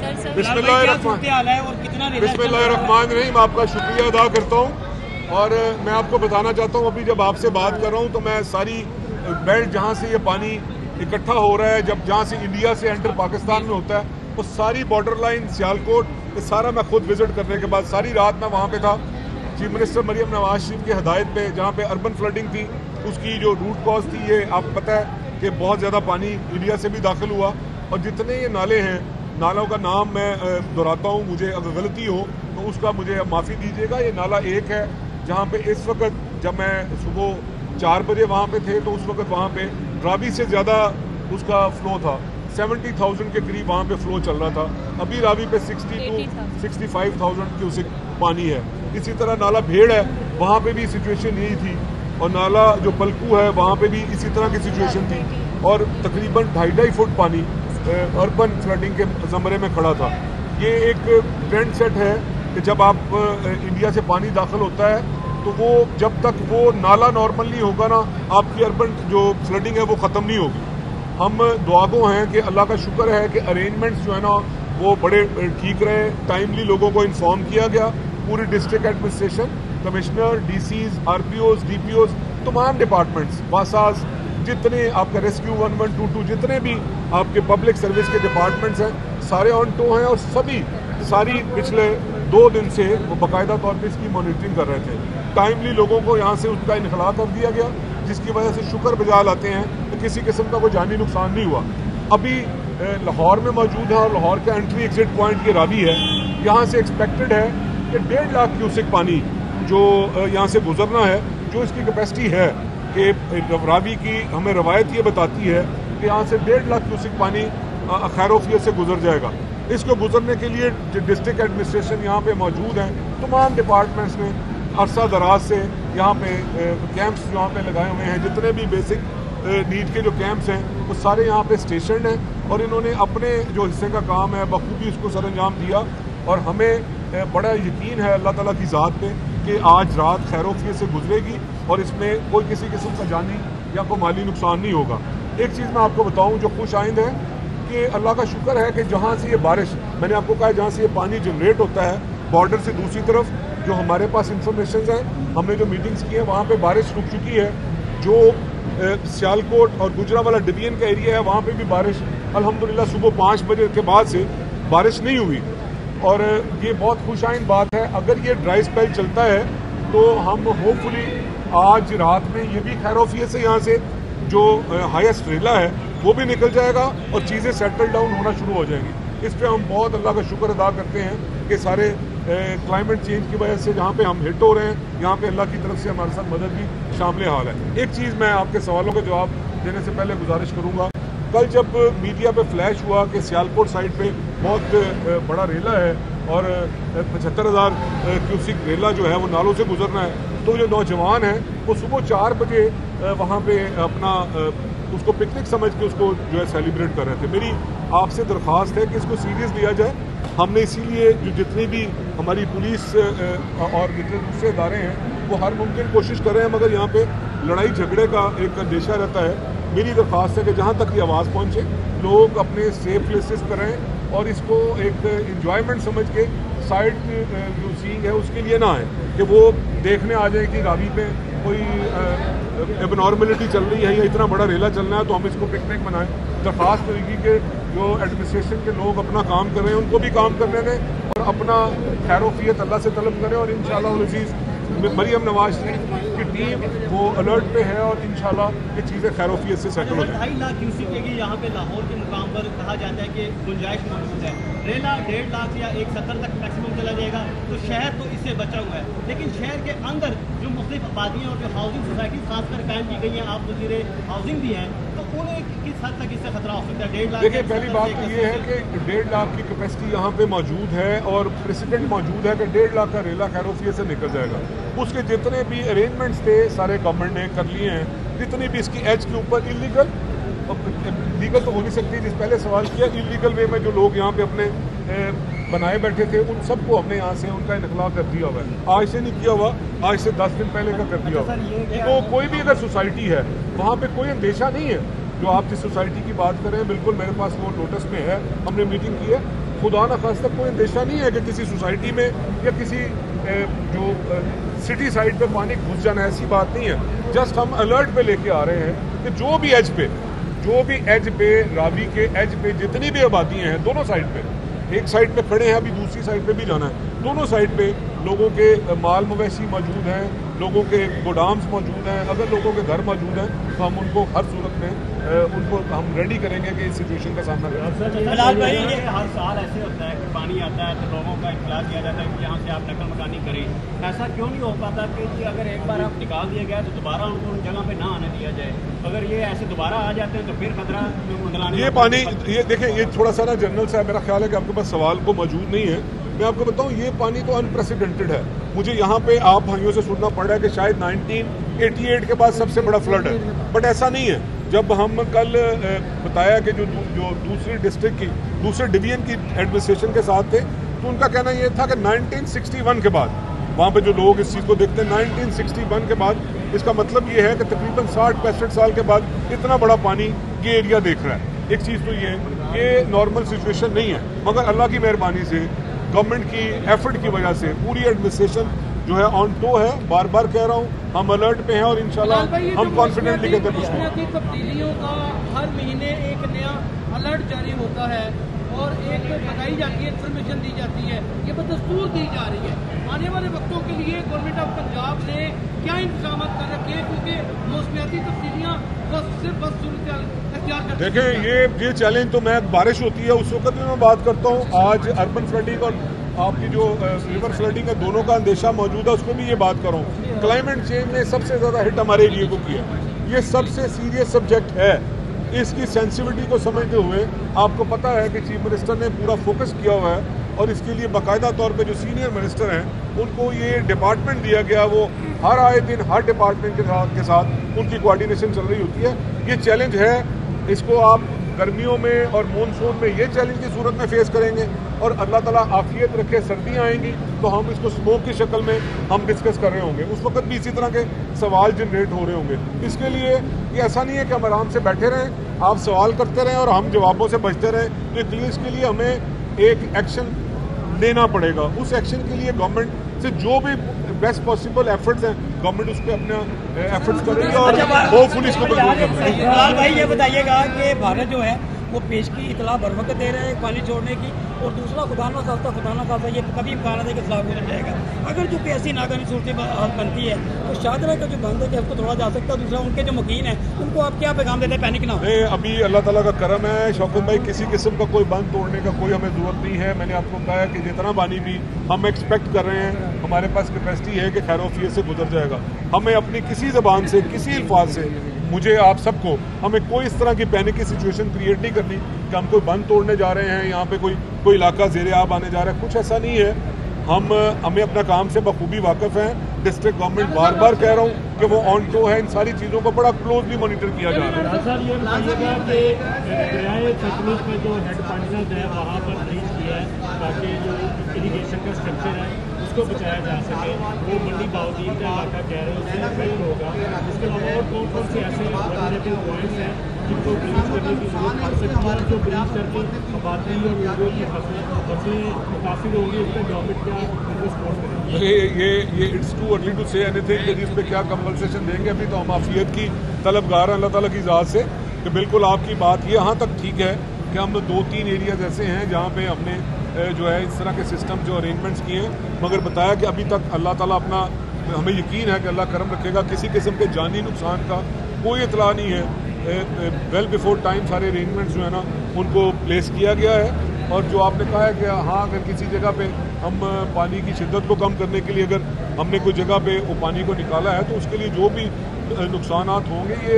बिस्मिल्लाहिर्रहमानिर्रहीम। आपका शुक्रिया अदा करता हूँ और मैं आपको बताना चाहता हूँ, अभी जब आपसे बात कर रहा हूँ तो मैं सारी बेल्ट जहाँ से ये पानी इकट्ठा हो रहा है, जहाँ से इंडिया से एंटर पाकिस्तान में होता है, वो सारी बॉर्डर लाइन सियालकोट, ये सारा मैं खुद विजिट करने के बाद सारी रात मैं वहाँ पे था। चीफ मिनिस्टर मरियम नवाज शरीफ की हदायत पे, जहाँ पे अर्बन फ्लडिंग थी, उसकी जो रूट कॉज थी, ये आपको पता है कि बहुत ज़्यादा पानी इंडिया से भी दाखिल हुआ। और जितने ये नाले हैं, नालों का नाम मैं दोहराता हूँ, मुझे अगर गलती हो तो उसका मुझे माफ़ी दीजिएगा। ये नाला एक है जहाँ पे इस वक्त, जब मैं सुबह 4 बजे वहाँ पे थे तो उस वक्त वहाँ पे रावी से ज़्यादा उसका फ्लो था, 70,000 के करीब वहाँ पे फ्लो चल रहा था। अभी रावी पे 60 to 65,000 क्यूसिक पानी है। इसी तरह नाला भेड़ है, वहाँ पे भी सिचुएशन यही थी, और नाला जो पलकू है वहाँ पे भी इसी तरह की सिचुएशन थी, और तकरीबन 2.5 फुट पानी अर्बन फ्लडिंग के ज़मरे में खड़ा था। ये एक ट्रेंड सेट है कि जब आप इंडिया से पानी दाखिल होता है तो वो जब तक वो नाला नॉर्मल नहीं होगा ना, आपकी अर्बन जो फ्लडिंग है वो ख़त्म नहीं होगी। हम दुआगो हैं कि अल्लाह का शुक्र है कि अरेंजमेंट्स जो है ना वो बड़े ठीक रहे, टाइमली लोगों को इन्फॉर्म किया गया। पूरी डिस्ट्रिक्ट एडमिनिस्ट्रेशन, कमिश्नर, डीसीज, आरपीओज, डीपीओज, तमाम डिपार्टमेंट्स, वासाज, जितने आपका रेस्क्यू 1122, जितने भी आपके पब्लिक सर्विस के डिपार्टमेंट्स हैं, सारे ऑन टो हैं, और सारी पिछले 2 दिन से वो बाकायदा तौर पे इसकी मॉनिटरिंग कर रहे थे। टाइमली लोगों को यहाँ से उसका इनखला कर दिया गया, जिसकी वजह से शुक्र बजाय लाते हैं कि किसी किस्म का कोई जानी नुकसान नहीं हुआ। अभी लाहौर में मौजूद है, और लाहौर का एंट्री एग्जिट पॉइंट ये रावी है। यहाँ से एक्सपेक्टेड है कि 1.5 लाख क्यूसिक पानी जो यहाँ से गुजरना है, जो इसकी कैपेसिटी है कि रावी की हमें रवायत ये बताती है कि यहाँ से 1.5 लाख क्यूसिक पानी खैरोफियत से गुजर जाएगा। इसको गुजरने के लिए डिस्ट्रिक्ट एडमिनिस्ट्रेशन यहाँ पे मौजूद हैं, तमाम डिपार्टमेंट्स ने अरसा दराज से यहाँ पे कैंप्स यहाँ पे लगाए हुए हैं। जितने भी बेसिक नीड के जो कैंप्स हैं वो सारे यहाँ पे स्टेशन हैं, और इन्होंने अपने जो हिस्से का काम है बखूबी उसको सरअंजाम दिया। और हमें बड़ा यकीन है अल्लाह ताला की ज़ात पे कि आज रात खैरोफियत से गुजरेगी और इसमें कोई किसी किस्म का जानी या कोई माली नुकसान नहीं होगा। एक चीज़ मैं आपको बताऊँ जो खुश आइंद है कि अल्लाह का शुक्र है कि जहाँ से ये बारिश, मैंने आपको कहा जहाँ से ये पानी जनरेट होता है बॉर्डर से दूसरी तरफ, जो हमारे पास इंफॉर्मेशन है, हमने जो मीटिंग्स की है वहाँ पे बारिश रुक चुकी है। जो सियालकोट और गुजरावाला डिवीजन का एरिया है वहाँ पे भी बारिश अल्हम्दुलिल्लाह सुबह 5 बजे के बाद से बारिश नहीं हुई, और ये बहुत खुशाइन बात है। अगर ये ड्राई स्पेल चलता है तो हम होपफुली आज रात में ये भी खैरोफियत से यहाँ से जो हाईएस्ट रेला है वो भी निकल जाएगा और चीज़ें सेटल डाउन होना शुरू हो जाएंगी। इस पर हम बहुत अल्लाह का शुक्र अदा करते हैं कि सारे क्लाइमेट चेंज की वजह से जहाँ पे हम हिट हो रहे हैं, यहाँ पे अल्लाह की तरफ से हमारे साथ मदद भी शामिल हाल है। एक चीज़ मैं आपके सवालों का जवाब देने से पहले गुजारिश करूँगा, कल जब मीडिया पे फ्लैश हुआ कि सियालकोट साइड पे बहुत बड़ा रेला है और 75,000 क्यूसिक रेला जो है वो नालों से गुजरना है, तो जो नौजवान हैं वो सुबह 4 बजे वहाँ पे अपना उसको पिकनिक समझ के उसको जो है सेलिब्रेट कर रहे थे। मेरी आपसे दरख्वास्त है कि इसको सीरियस लिया जाए। हमने इसीलिए जो जितनी भी हमारी पुलिस और जितने दूसरे इदारे हैं वो हर मुमकिन कोशिश कर रहे हैं, मगर यहाँ पे लड़ाई झगड़े का एक अंदेशा रहता है। मेरी दरख्वास्त है कि जहाँ तक ये आवाज़ पहुँचे लोग अपने सेफ प्लेसेस पर रहें, और इसको एक इंजॉयमेंट समझ के साइड जो सीइंग है उसके लिए ना आए कि वो देखने आ जाए कि रावी पे कोई एबनॉर्मलिटी चल रही है या इतना बड़ा रेला चलना है तो हम इसको पिकनिक मनाएं। दरख्वास्त तरीके के जो एडमिनिस्ट्रेशन के लोग अपना काम कर रहे हैं उनको भी काम करने दें, और अपना खैरोफियत अल्लाह से तलब करें। और इंशाअल्लाह अज़ीज़ मरियम नवाज शरीफ की टीम वो अलर्ट पे है, और इंशाल्लाह ये चीज़ें खैरोफियत से सेटल हो जाएंगी। 2.5 लाख क्यूसिक की यहाँ पे लाहौर के मुकाम पर कहा जाता है कि गुंजाइश मौजूद है। रेला 1.5 लाख या 170 तक मैक्सिमम चला जाएगा, तो शहर तो इससे बचा हुआ है। लेकिन शहर के अंदर जो मुख्तलिफ आबादियाँ और जो हाउसिंग सोसाइटी खासकर कायम की गई हैं, आप वज़ीर हाउसिंग भी हैं, तो उन्हें किस हद तक इससे खतरा हो सकता है? 1.5 लाख, देखिए पहली बात तो ये है कि 1.5 लाख की कैपेसिटी यहाँ पे मौजूद है, और प्रेसिडेंट मौजूद है कि 1.5 लाख का रेला खैरोफियत से निकल जाएगा। उसके जितने भी अरेंजमेंट्स थे सारे गवर्नमेंट ने कर लिए हैं। जितनी भी इसकी एज के ऊपर लीगल तो हो नहीं सकती, जिस पहले सवाल किया, इलीगल वे में जो लोग यहाँ पे अपने बनाए बैठे थे उन सबको हमने यहाँ से उनका इनखला कर दिया हुआ है। आज से नहीं किया हुआ, आज से 10 दिन पहले का कर दिया हुआ। तो कोई भी अगर सोसाइटी है वहाँ पे कोई अंदेशा नहीं है। जो आप जिस सोसाइटी की बात कर रहे हैं बिल्कुल मेरे पास वो नोटिस में है, हमने मीटिंग की है, खुदा न खास्ता कोई अंदेशा नहीं है कि किसी सोसाइटी में या किसी जो सिटी साइड पे पानी घुस जाना, ऐसी बात नहीं है। जस्ट हम अलर्ट पे लेके आ रहे हैं कि जो भी एज पे रावी के एज पे जितनी भी आबादियाँ हैं दोनों साइड पे, एक साइड पे खड़े हैं, अभी दूसरी साइड पे भी जाना है, दोनों साइड पे लोगों के माल मवेशी मौजूद हैं, लोगों के गोदाम्स मौजूद हैं। अगर लोगों के घर मौजूद हैं तो हम उनको हर सूरत में उनको हम रेडी करेंगे कि इस सिचुएशन का सामना करें। फिलहाल भाई ये हर साल ऐसे होता है कि पानी आता है तो लोगों का इत्तला दिया जाता है कि यहाँ से आप नकल मकानी करें। ऐसा क्यों नहीं हो पाता कि अगर एक बार आप निकाल दिया गया तो दोबारा उनको उन जगह पे ना आने दिया जाए? अगर ये ऐसे दोबारा आ जाते हैं तो फिर खतरा मंगलाने। ये पानी, ये देखें, ये थोड़ा सा ना जनरल साहब, मेरा ख्याल है कि आपके पास सवाल को मौजूद नहीं है। मैं आपको बताऊं, ये पानी तो अनप्रेसिडेंटेड है। मुझे यहाँ पे आप भाइयों से सुनना पड़ रहा है कि शायद 1988 के बाद सबसे बड़ा फ्लड है, बट ऐसा नहीं है। जब हम कल बताया कि जो दूसरी डिस्ट्रिक्ट की दूसरे डिवीजन की एडमिनिस्ट्रेशन के साथ थे, तो उनका कहना ये था कि 1961 के बाद, वहाँ पे जो लोग इस चीज़ को देखते हैं, 1961 के बाद, इसका मतलब ये है कि तकरीबन 60-65 साल के बाद इतना बड़ा पानी ये एरिया देख रहा है। एक चीज़ तो ये नॉर्मल सिचुएशन नहीं है, मगर अल्लाह की मेहरबानी से, गवर्नमेंट की एफर्ट की वजह से पूरी एडमिनिस्ट्रेशन जो है ऑन टो है। बार बार कह रहा हूँ, हम अलर्ट पे हैं और इंशाल्लाह हम कॉन्फिडेंटली कहते हैं कुछ तब्दीलियों का हर महीने एक नया अलर्ट जारी होता है और एक बताई जाती है, इन्फॉर्मेशन दी जाती है, ये बदस्तूर दी जा रही है। आने वाले वक्तों के लिए गवर्नमेंट ऑफ पंजाब ने क्या इंतजाम कर रखे हैं, क्योंकि मौसमियाती तब्दीलियाँ देखें, ये चैलेंज तो मैं बारिश होती है उस वक्त भी मैं बात करता हूँ। आज अर्बन फ्लडिंग और आपकी जो रिवर फ्लडिंग है, दोनों का अंदेशा मौजूद है, उसमें भी ये बात कर रहा हूँ। क्लाइमेट चेंज ने सबसे ज़्यादा हिट हमारे एरिया को किया। ये सबसे सीरियस सब्जेक्ट है। इसकी सेंसिटिविटी को समझते हुए आपको पता है कि चीफ मिनिस्टर ने पूरा फोकस किया हुआ है और इसके लिए बाकायदा तौर पे जो सीनियर मिनिस्टर हैं उनको ये डिपार्टमेंट दिया गया। वो हर आए दिन हर डिपार्टमेंट के साथ उनकी कोऑर्डिनेशन चल रही होती है। ये चैलेंज है, इसको आप गर्मियों में और मानसून में ये चैलेंज की सूरत में फेस करेंगे और अल्लाह ताला आफियत रखे, सर्दियाँ आएंगी तो हम इसको स्मोक की शक्ल में हम डिस्कस कर रहे होंगे। उस वक्त भी इसी तरह के सवाल जनरेट हो रहे होंगे। इसके लिए ये ऐसा नहीं है कि हम आराम से बैठे रहें, आप सवाल करते रहें और हम जवाबों से बचते रहें। तो इसके लिए हमें एक एक्शन लेना पड़ेगा। उस एक्शन के लिए गवर्नमेंट से जो भी बेस्ट पॉसिबल एफर्ट्स हैं, गवर्नमेंट उस पर अपना एफर्ट्स करेगी और होपफुली इसको कंट्रोल करेगी। फिलहाल भाई ये बताइएगा कि भारत जो है वो पेश की इतला बर वक्त दे रहा है पानी छोड़ने की, और दूसरा खुदा न खास्ता ये कभी इम्कान है कि खिलाफ गुजर जाएगा। अगर जो ऐसी नाकानी सूरत बनती है तो शाहदरा का जो बंद है कि उसको थोड़ा जा सकता है। दूसरा उनके जो मकीन है उनको आप क्या पैगाम देते हैं, पैनिक ना हो? नहीं, अभी अल्लाह ताला का करम है शौकत भाई, किसी किस्म का कोई बंद तोड़ने का कोई हमें जरूरत नहीं है। मैंने आपको बताया कि जितना पानी भी हम एक्सपेक्ट कर रहे हैं, हमारे पास कैपेसिटी है कि खैरोफियत से गुजर जाएगा। हमें अपनी किसी ज़बान से, किसी अल्फाज से, मुझे आप सबको, हमें कोई इस तरह की पैनिक की सिचुएशन क्रिएट नहीं करनी कि हम कोई बंद तोड़ने जा रहे हैं, यहाँ पे कोई इलाका ज़ेरे आब आने जा रहा है। कुछ ऐसा नहीं है। हमें अपना काम से बखूबी वाकिफ़ हैं। डिस्ट्रिक्ट गवर्नमेंट बार बार कह रहा हूँ कि वो ऑन टो है, इन सारी चीज़ों को बड़ा क्लोजली मॉनिटर किया जा रहा है। सर ये बताइएगा कि दरियाए सतलुज में जो हेड पार्टनर है वहाँ पर ब्रीच किया है ताकि जो इरीगेशन का स्ट्रक्चर है उसको बचाया जा सके। वो मंडी बाउद्दीन का इलाका कह रहे हैं उससे अफेक्ट होगा। इसके अलावा और कौन कौन से ऐसे वल्नरेबल पॉइंट्स हैं जिनको ब्रीच करने की जरूरत पड़ सकती है, जो ब्रीच करके आबादी और लोगों की फसलें मुतासिर होंगी, उस पर गवर्नमेंट क्या सपोर्ट करेगी? ये it's too early to say anything कि इस पर क्या कंपनसेशन देंगे। अभी तो हम आफियत की तलबगार हैं अल्लाह ताला की ज़ात से कि बिल्कुल आपकी बात ये यहाँ तक ठीक है कि हम 2-3 एरियाज ऐसे हैं जहाँ पे हमने जो है इस तरह के सिस्टम जो अरेंजमेंट्स किए हैं, मगर बताया कि अभी तक अल्लाह ताला अपना, हमें यकीन है कि अल्लाह करम रखेगा, किसी किस्म के जानी नुकसान का कोई इतला नहीं है। वेल बिफोर टाइम सारे अरेंजमेंट्स जो है ना उनको प्लेस किया गया है। और जो आपने कहा है कि हाँ, अगर किसी जगह पे हम पानी की शिद्दत को कम करने के लिए अगर हमने कोई जगह पे वो पानी को निकाला है तो उसके लिए जो भी नुकसानात होंगे, ये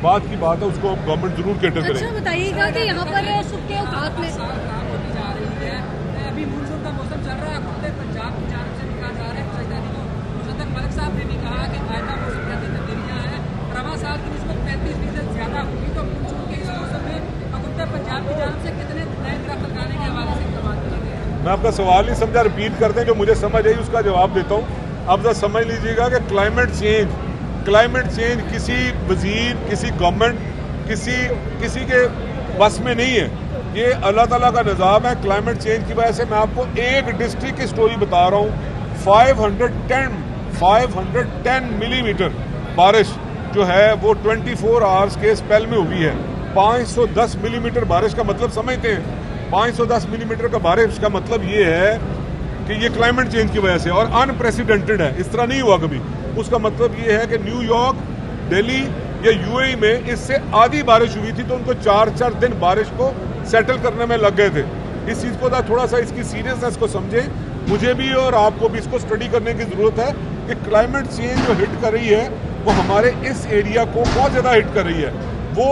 बात की बात है, उसको गवर्नमेंट जरूर कैटर करेगी। अच्छा बताइएगा कि यहाँ पर सूखे औकात में अभी मानसून का मौसम चल रहा है, खुद पंजाब की जानब से भी कहा जा रहा है, राजधानी को सदर मलिक साहब ने भी कहा कि आयदा मौसमियाती तब्दीलियाँ हैं, रवा साल की निस्बत 35% ज़्यादा होगी। तो मानसून के इस मौसम में अकुत्तर पंजाब की जानब से कितने नए दरख्त लगाने के हवाले से इक़दाम किए गए हैं? मैं आपका सवाल नहीं समझा, रिपीट कर दें, जो मुझे समझ आई उसका जवाब देता हूँ। अब जरा समझ लीजिएगा कि क्लाइमेट चेंज किसी वजीर, किसी गवर्नमेंट, किसी के बस में नहीं है। ये अल्लाह ताला का निज़ाम है। क्लाइमेट चेंज की वजह से मैं आपको एक डिस्ट्रिक्ट की स्टोरी बता रहा हूँ। 510 मिलीमीटर बारिश जो है वो 24 आवर्स के स्पेल में हुई है। 510 मिलीमीटर बारिश का मतलब समझते हैं? 510 मिलीमीटर का बारिश का मतलब ये है कि ये क्लाइमेट चेंज की वजह से और अनप्रेसिडेंटेड है, इस तरह नहीं हुआ कभी। उसका मतलब ये है कि न्यूयॉर्क, दिल्ली या यूएई में इससे आधी बारिश हुई थी तो उनको 4 दिन बारिश को सेटल करने में लग गए थे। इस चीज़ को थोड़ा सा इसकी सीरियसनेस को समझें। मुझे भी और आपको भी इसको स्टडी करने की ज़रूरत है कि क्लाइमेट चेंज जो हिट कर रही है वो हमारे इस एरिया को बहुत ज़्यादा हिट कर रही है। वो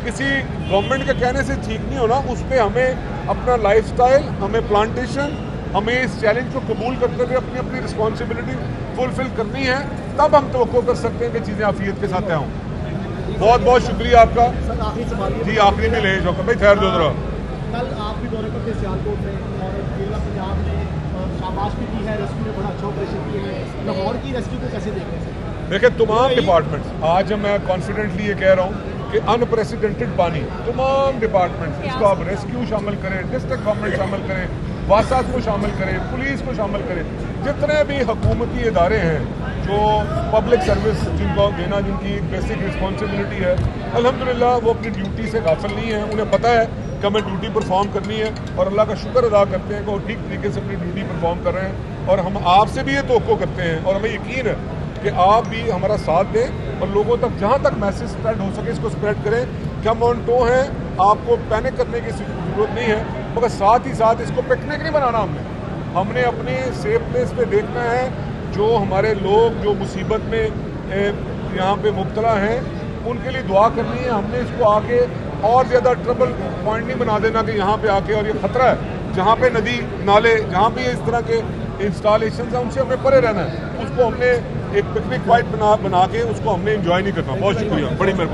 किसी गवर्नमेंट के कहने से ठीक नहीं होना, उस पर हमें अपना लाइफस्टाइल, हमें प्लांटेशन, हमें इस चैलेंज को कबूल करते हुए अपनी अपनी रिस्पॉन्सिबिलिटी फुलफिल करनी है, तब हम तवक्को कर सकते हैं कि चीज़ें आफियत के साथ तय हों। बहुत बहुत शुक्रिया आपका। सर आखिरी सवाल जी आखिरी में ले शौकत भाई, ठहर दो जरा। कल आप भी दौरे पर थे सियालकोट में और केरला पंजाब ने शाबाश भी की है, रेस्क्यू में बड़ा अच्छा ऑपरेशन किए हैं। लाहौर की रेस्क्यू को कैसे देख रहे हैं? देखिए तमाम डिपार्टमेंट्स, आज मैं कॉन्फिडेंटली ये कह रहा हूँ कि अनप्रेसिडेंटेड पानी, तमाम डिपार्टमेंट्स इसको आप रेस्क्यू शामिल करें, डिस्ट्रिक्ट गवर्नमेंट शामिल करें, वासात को शामिल करें, पुलिस को शामिल करें, जितने भी हुकूमती इदारे हैं जो पब्लिक सर्विस जिनको देना, जिनकी बेसिक रिस्पॉन्सिबिलिटी है, अल्हम्दुलिल्लाह वो अपनी ड्यूटी से गाफिल नहीं है। उन्हें पता है कि हमें ड्यूटी परफॉर्म करनी है और अल्लाह का शुक्र अदा करते हैं कि वो ठीक तरीके से अपनी ड्यूटी परफॉर्म कर रहे हैं। और हम आपसे भी ये तवक्को करते हैं और हमें यकीन है कि आप भी हमारा साथ दें और लोगों तक जहाँ तक मैसेज स्प्रेड हो सके इसको स्प्रेड करें कि हम ऑन टो हैं, आपको पैनिक करने की जरूरत नहीं है, मगर साथ ही साथ इसको पिकनिक नहीं बनाना। हमने अपने सेफ प्लेस पे देखना है, जो हमारे लोग जो मुसीबत में यहाँ पे मुब्तला हैं उनके लिए दुआ करनी है। हमने इसको आके और ज़्यादा ट्रबल पॉइंट नहीं बना देना कि यहाँ पे आके, और ये खतरा है जहाँ पे नदी नाले, जहाँ पे इस तरह के इंस्टॉलेशन है उनसे हमें परे रहना है। उसको हमने एक पिकनिक पॉइंट बना के उसको हमने एंजॉय नहीं करना। बहुत शुक्रिया, बड़ी मेहरबानी।